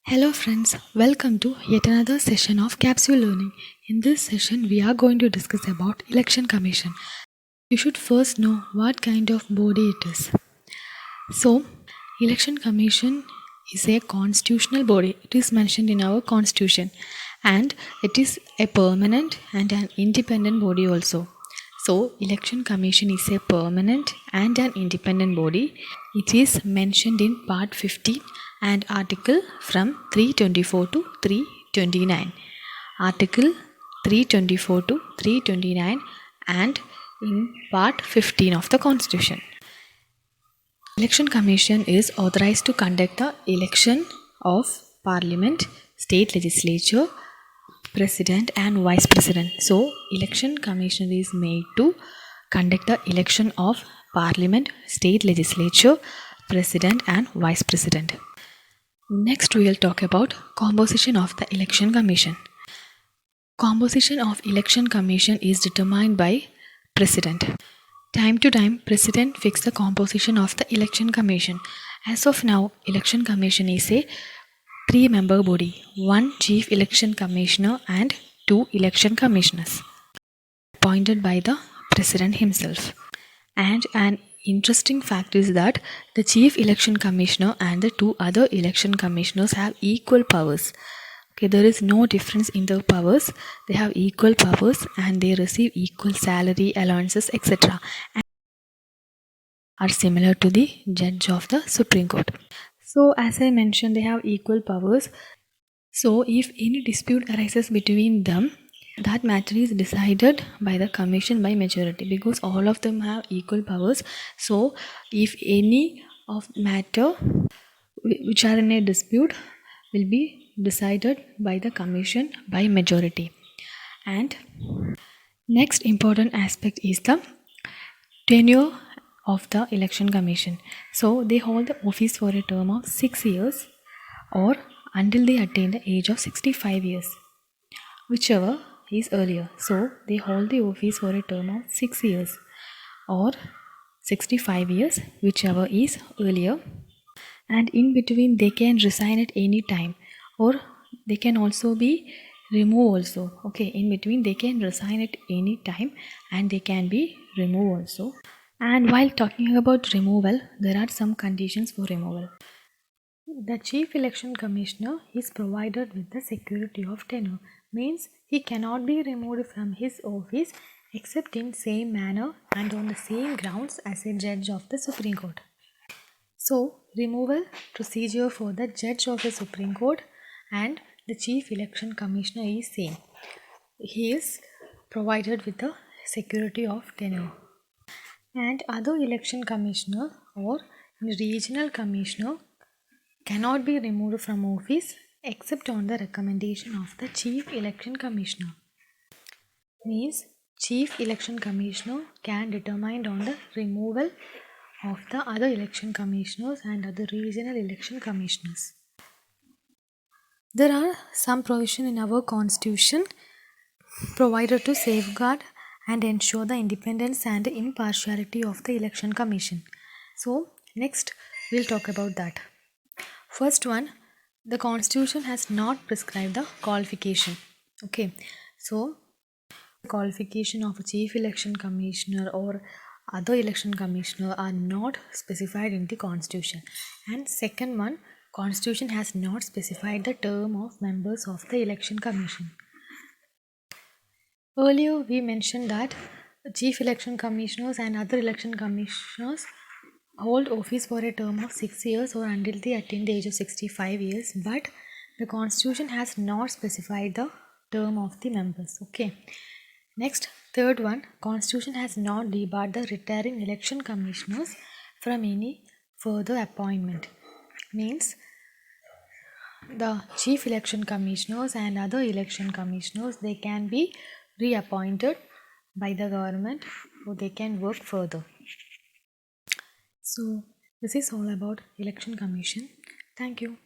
Hello friends, welcome to yet another session of Capsule Learning. In this session, we are going to discuss about Election Commission. You should first know what kind of body it is. So, Election Commission is a constitutional body. It is mentioned in our constitution and it is a permanent and an independent body also. So, Election Commission is a permanent and an independent body. It is mentioned in Part 15 and Article from 324 to 329. Article 324 to 329 and in Part 15 of the Constitution. Election Commission is authorized to conduct the election of Parliament, State Legislature, President and Vice President. So, Election Commission is made to conduct the election of Parliament, State Legislature, President and Vice President. Next, we will talk about composition of the Election Commission. Composition of Election Commission is determined by President. Time to time, President fixes the composition of the Election Commission. As of now, Election Commission is a 3-member body, 1 Chief Election Commissioner and 2 Election Commissioners, appointed by the President himself. And an interesting fact is that the Chief Election Commissioner and the 2 other Election Commissioners have equal powers. Okay, there is no difference in their powers. They have equal powers and they receive equal salary, allowances, etc. and are similar to the judge of the Supreme Court. So, as I mentioned, they have equal powers. So, if any dispute arises between them, that matter is decided by the commission by majority because all of them have equal powers. So, if any of matter which are in a dispute will be decided by the commission by majority. And next important aspect is the tenure of the Election Commission. So, they hold the office for a term of 6 years or until they attain the age of 65 years, whichever is earlier. So, they hold the office for a term of 6 years or 65 years, whichever is earlier. And in between, they can resign at any time or they can also be removed also. Okay, in between, they can resign at any time and they can be removed also. And while talking about removal, there are some conditions for removal. The Chief Election Commissioner is provided with the security of tenure, means he cannot be removed from his office except in same manner and on the same grounds as a judge of the Supreme Court. So, removal procedure for the judge of the Supreme Court and the Chief Election Commissioner is same. He is provided with the security of tenure. And other election commissioner or regional commissioner cannot be removed from office except on the recommendation of the Chief Election Commissioner. Means Chief Election Commissioner can determine on the removal of the other election commissioners and other regional election commissioners. There are some provision in our constitution provided to safeguard and ensure the independence and impartiality of the Election Commission. So, next we'll talk about that. First one, the Constitution has not prescribed the qualification. Okay, so the qualification of a Chief Election Commissioner or other election commissioner are not specified in the Constitution. And second one, Constitution has not specified the term of members of the Election Commission. Earlier, we mentioned that Chief Election Commissioners and other election commissioners hold office for a term of 6 years or until they attain the age of 65 years, but the Constitution has not specified the term of the members. Okay. Next, third one, Constitution has not debarred the retiring election commissioners from any further appointment. Means the Chief Election Commissioners and other election commissioners, they can be reappointed by the government so they can work further. So this is all about Election Commission. Thank you.